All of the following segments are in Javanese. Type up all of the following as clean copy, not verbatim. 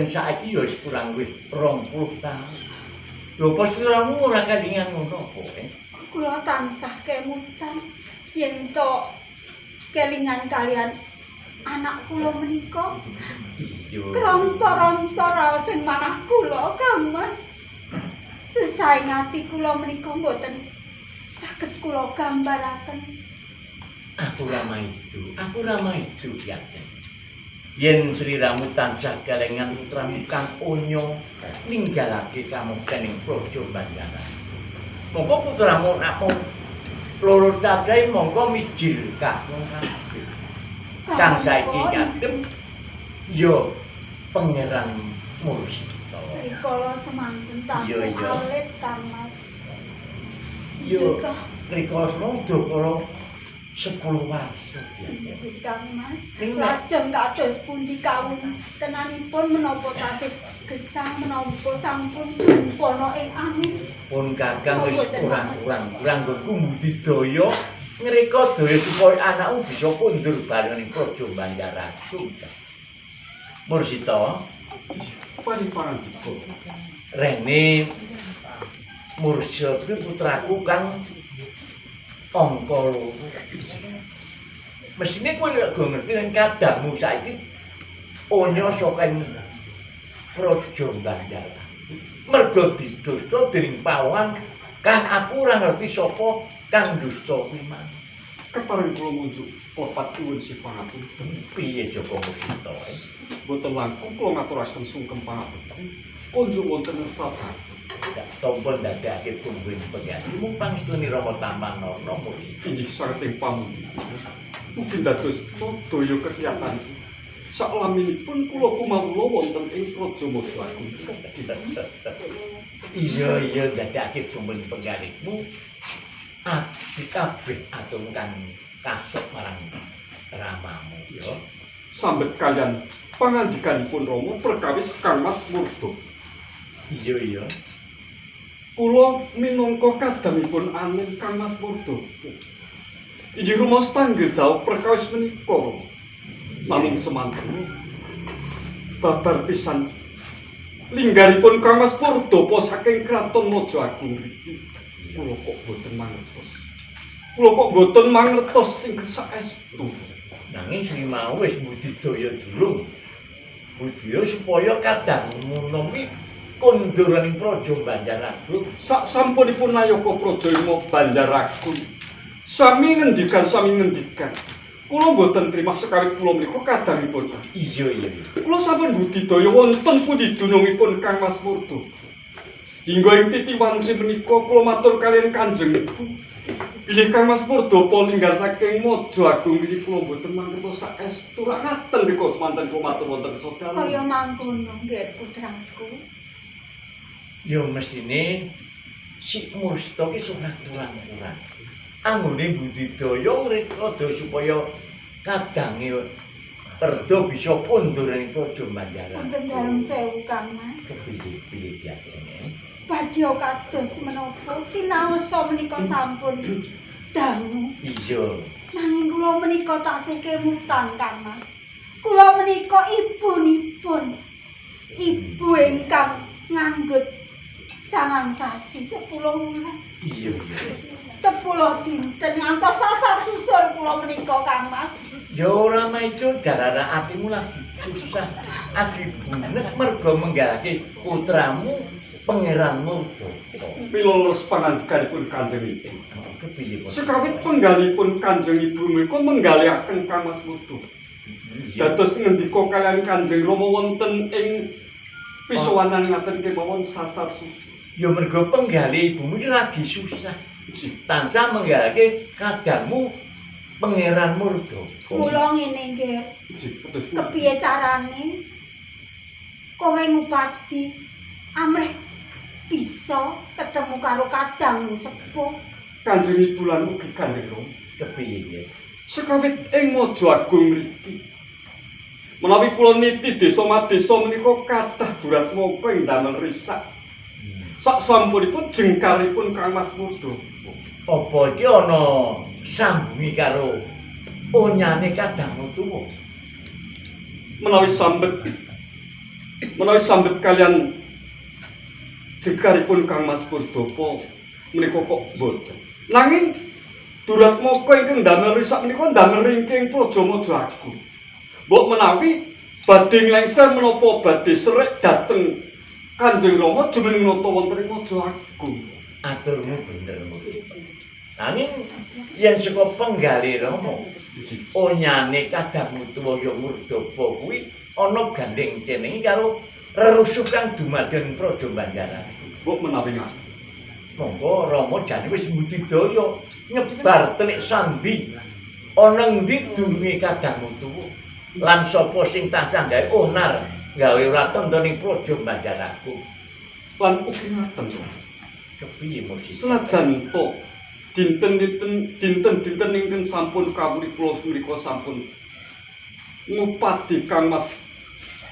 Saiki ya wis kurang luwih 20 taun. Lho pas kiramu ora kelingan ngono apa? Kula tansah kemutan yen to kelingan kalian anak kula menika. Iya. Kronto-ronto raosen manah kula, Kang Mas. Sesaing ati kula menika mboten saged kula gambaraken. Aku ramah itu ya. Yen sliramu tansah kelengan putramu Kang Onyo ninggalake kamungkaning praja Banjaran. Monggo putramu namung loro cacahé monggo mijil kakung kabeh. Kang saiki ngadep ya Pangeran Mursita. Rikala semanten tasih alit Kang Mas. Yo rikala semono 10 warsa Nggih Kang Mas. Lajeng kados pundi kawon tenanipun menapa tasih gesang menapa sampun pono ing angin. Pun Kakang wis kurang-kurang nggo budidaya ngreka daya supaya anakmu bisa kundur bareng ning praja Banjaran. Mursita, paripurandika. Rene Mursita putraku Kang angka 2. Mesine kowe nek go ngerti yen kadangmu saiki Onyo saka praja Banjaran. Mergo didusta dening pawon kan aku ora ngerti sapa kang dusta kuwi mang. Kepareng kula munjuk klepat nuwun si pangapunten. Piye Joko Mursita? Boten langkung kula ngaturaken sungkem pangapunten. Kunjung wonten sabar. Tompon dadake tungguing pengganti mung pangestuni Rama Tampanarna Mursita. Inggih saking pamuji. Mugi dados daya kegiatan. Saklaminipun kula kumawula wonten ing Praja Madyaku. Iya dadake tungguing penggantimu. Abdi kabeh aturkan kasuk marang ramamu ya. Sambet kalian pangandikanipun Rama perkawis Kang Mas Murda. Iya. Kula minangka kadangipun anin Kang Mas Murda. Inggih rumas tanggung jawab perkawis menika. Namung semanten babar pisan linggaripun Kang Mas Murda apa saking kraton Maja Agung mriki. Kula kok boten mangertos sing saestu. Nanging sing mau wis budidaya durung. Budidaya supaya kadangmu nomi konduran ing Praja Banjaran. Sak sampunipun nayaka Praja Ima Banjaragung. Sami ngendikan. Kula boten trimah sekawit kula menika kadangipun. Iya. Kula sampun budidaya wonten pundi dunungipun Kang Mas Murda. Hingga ing titiwan menika kula matur kaliyan Kanjeng Ibu. Bilih Kang Mas Murda apa ninggal saking Maja Agung iki kula boten mangertos saestu ra ngaten mriko semanten kula matur wonten sedaya. Kaya mangkono nggih putraku. Ya mestine si Mursita ki ora kurang. Anggone budidaya ngreka supaya kadange Perdo bisa pundur ing Praja Banjaran. Wonten dalem sewu Kang Mas. Kepiye-piye diajenge? Badya kados menapa sinaosa menika sampun dangu. Iya. Nanging kula menika taksih kemutan Kang Mas. Kula menika ibunipun. Ibu ingkang nganggut 9 sasi 10 wulan. Iya, iya. 10 dinten ngantos sasar susur kula menika Kang Mas. Ya ora maido jarana atimu lagi susah. Adi bunes mergo menggalake putramu Pangeran Murdaka. Pilolos pangandikanipun Kanjeng Ibu. Kepiye kok? Sekawit penggalipun Kanjeng Ibu menika menggaliaken Kang Mas Murto. Dados ngendika kaliyan Kanjeng Rama wonten ing pisowanan ngaten kemawon sasar suci. Ya mergo penggali ibumu iki lagi susah. Tansah menggalake kadangmu Pangeran Murdaka. Kula ngene nggih. Kepiye carane kowe ngupati amrih bisa ketemu karo kadangmu sepuh. Kanjeng Ibu lan ugi Kanjeng Rama. Kepiye ya? Sekawit ing Maja Agung mriki. Menawi kula niti desa-desa menika kathah duratmaka ing damel risak. Sak sampunipun jengkaripun Kang Mas Murdaka. Apa iki ana sambungi karo onyane kadangmu tuwa? Menawi sambet kalian jengkaripun Kang Mas Murdaka menika kok boten. Nanging duratmaka ingkang damel risak menika damel ringking Praja Maja Agung. Mbok menawi badhe nglengser menapa badhe serik dhateng Kanjeng Rama jumeneng nata wonten ing Maja Agung. Aturmu bener mesti. Nanging yen saka penggali Rama, onyane kadangmu tuwa ya Murdaka kuwi ana gandeng cenengi karo rerusuh kang dumadyan Praja Banjaran. Mbok menawi ngaten. Monggo Rama jane wis budidaya nyebar telik sandi ana endi durunge kadangmu tuwa. Lan sapa sing tansah gawe onar gawe ora tandha ning Praja Banjaran. Lan ugi ngaten. Kepiye mesti? Senajan to dinten ingkang sampun kawuli kula menika sampun ngupati Kang Mas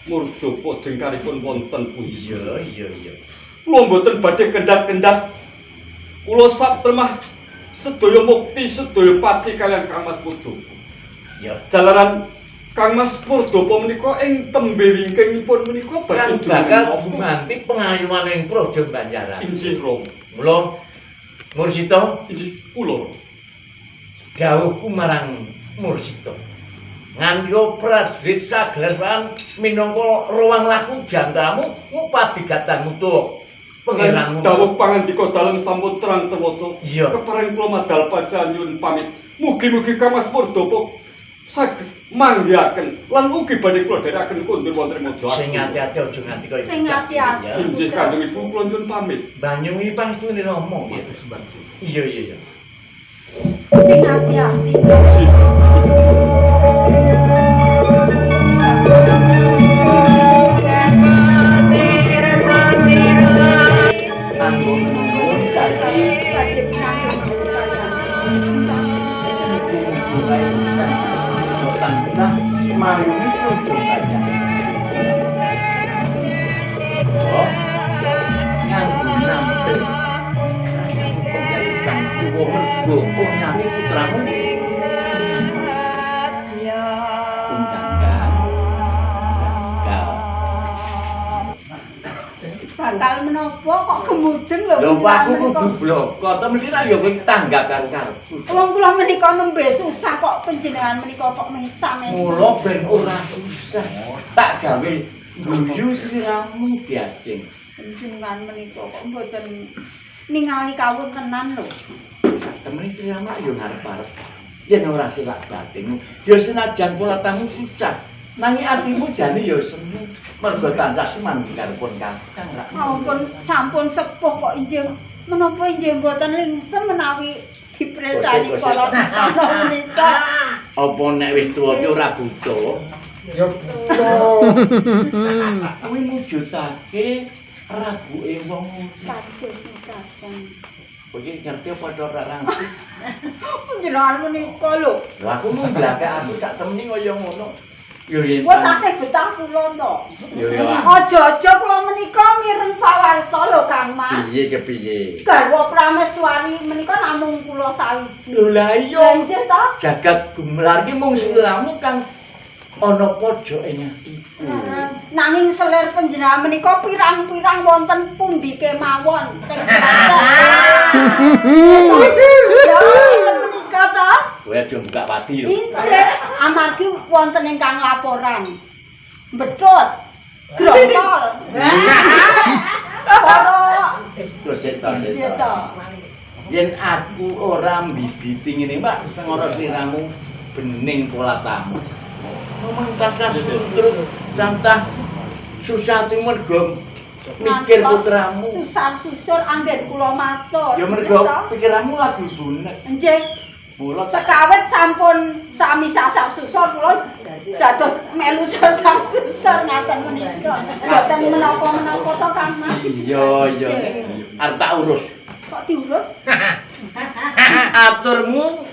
Murdaka jengkaripun wonten pundi. Iya. Kula mboten badhe kendhat-kendhat. Kula sak temah sedaya mukti sedaya pati kalian Kang Mas Murdaka. Ya, Jalaran Kang Mas Murdaka menika ing tembe wingkingipun menika kan badhe bakal gumanti pengayuman ing Praja Banjaran. injih Rama. Mula Mursita Injih kula. dawuhku marang Mursita. Nganggo prajurit sagleran minangka ruang laku jantamu ngupati kadangmu tuwa. Pangeranmu Dawuh pangandika dalem sampun terang tewaca. Iya. Kepareng kula madal pasanyun pamit. Mugi-mugi Kang Mas Murdaka saged manggihaken lan ugi badhe kula dherekaken kondur wonten Maja Agung. sing ati-ati aja nganti kaya Sing ati-ati. Ya. Injih Kanjeng Ibu kula nyuwun pamit. Banyu iki pastune Rama ya. Iya. Sing ati-ati. Anggo nuwun sakit. Badhe pinanggih Tansah mayune Praja Banjaran. Oh, nganggo nampil rasane penjalikan tuwa mergo onyane putramu. bakal menapa kok gemujeng lho. Lho aku kudu bloko, to mesti ra ya kowe tanggap karo karepku. Wong kula menika nembe susah kok panjenengan menika kok mesa-mesa. Mula ben ora susah. Tak gawe guyu sliramu diajeng. Panjenengan menika kok mboten ningali kawon tenan lho. Temen sliramu yo ngarep-arep. Yen ora silak batin, ya senajan pola tamu susah. Nanging atimu jane ya semu. Mergo tansah sumandi karepun Kakang ra. Ampun sampun sepuh kok injih menapa injih mboten lingsem menawi dipresani para sedaya menika. Apa nek wis tuwa ki ora butuh? Ya kuwi mujudake rabuke wong Kados kadang. kowe ngerti apa ora ngerti? Panjenengan menika lho. Lha aku mung blakek aku sak temeni kaya ngono. Yo yen. Kok tasih betah kula to. Yo yo. Aja-aja kula menika mireng pawarta lho Kang Mas. Piye kepiye? Garwa prameswari menika namung kula sawiji. Lho lah Lha iya. nggih to? Jagat gumelar ki mung sliramu kang ana pojoke iku. Nanging selir panjenengan menika pirang-pirang wonten pundi kemawon teng Ya, menika to? Kowe aja buka pati lho. Injih, amargi wonten ingkang laporan. Betut, grotol. Para Terus to. injih to. Yen aku ora mbibiti ngene, Mbak, sengara sliramu bening pola tamu. Ngomong kancah terus cantah susah mergo mikir putramu. Susah-susur anggen kula matur. Ya mergo pikiranmu lagi bunek. Nggih. Mula Sekawit sampun sami sasak susur kula dados melu sasak susur ngaten menika. Boten menapa-menapa to Kang Mas. iya. Arep tak urus. Kok diurus? Aturmu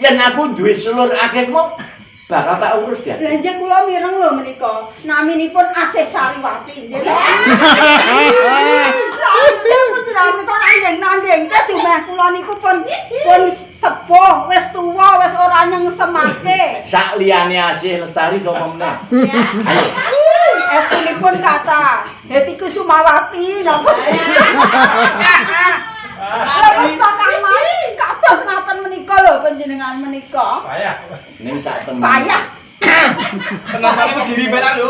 yen aku duwe sedulur akeh kok bakal tak urus ya. Lha nggih kula mireng lho menika. Naminipun Asih Sariwati nggih. Putra menika nandhing-nandhingke dumeh kula niku pun sepuh, wis tuwa, wis ora nyengsemake. Sak liyane Asih Lestari sapa meneh. Ayo. Estunipun kata Heti Kusumawati napa sih? Terus to Kang Mas, kados ngaten menika lho panjenengan menika. Ning sak temen. Payah. Penontonnya Kediri barang lho.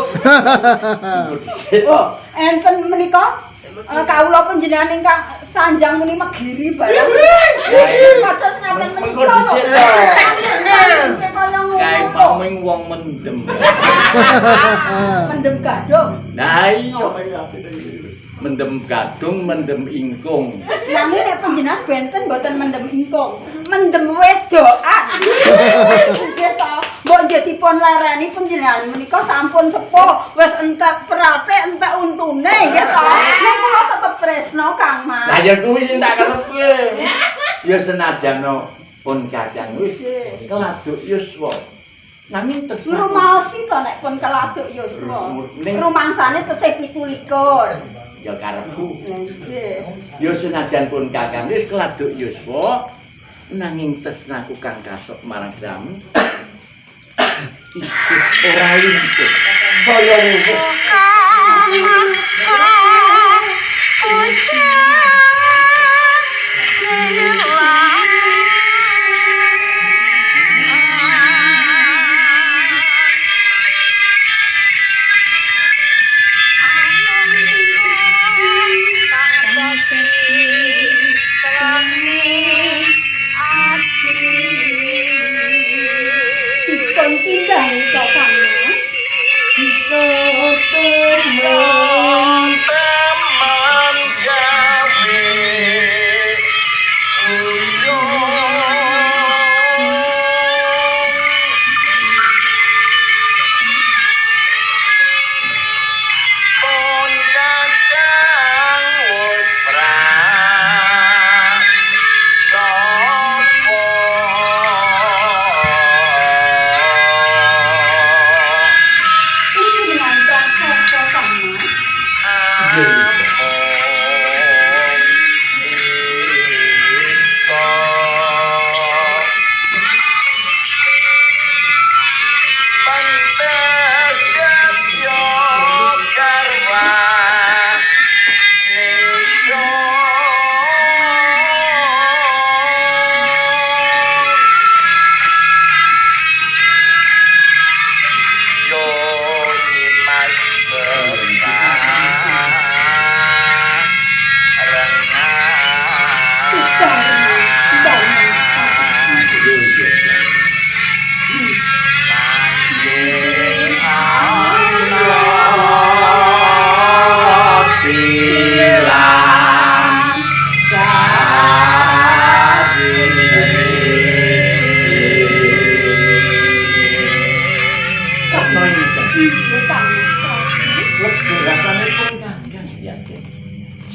Oh, enten menika kawula panjenengan ingkang sanjang muni Megiri barang. Kados ngaten Mengko menika. dhisik to. Kaya Kae ngono. paming wong mendem. Mendem gadung. Nah iya. Mendem gadung, mendem ingkung. Nanging nek panjenengan benten mboten mendem ingkung, mendem wedokan. Nggih to. Mbok nggih dipun lereni panjenengan menika sampun sepuh, wis entek prate, entek untune nggih to. Nek kula tetep tresno Kang Mas. Lah ya kuwi sing tak karepe. Ya senajan pun kacang wis keladuk yuswa. Nanging terserah. Ngrumaosi to nek pun keladuk yuswa. Rumangsane tesih 17. Ya karepku. Nggih. Ya senajan pun kakang wis keladuk yuswa nanging tresnaku kang kasok marang sliramu. Ora lintuh. Saya wujud. Dipun tindahi to Kang Mas. Panjenengan prasaja Kang Mas.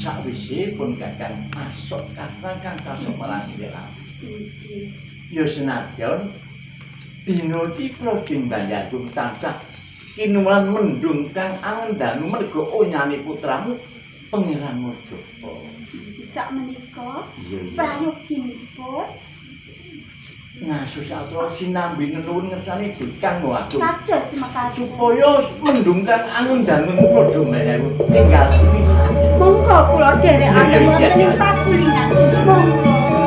Sakwise pun kakang masuk kakang kasok marang sliramu. Ya senajan dina iki Proding Banjargung tansah kinuman mendung kang angendanu merga onyane putramu Pangeran Murjaba. Sak menika Iya. prayoginipun Ngasus aturan sinambi nuwun ngersani Kang Waduh. kados mekaten. Supaya mendung kang angendanu padha menewu enggal sini. Monggo kula dherekaken wonten ing pakulingan. Monggo.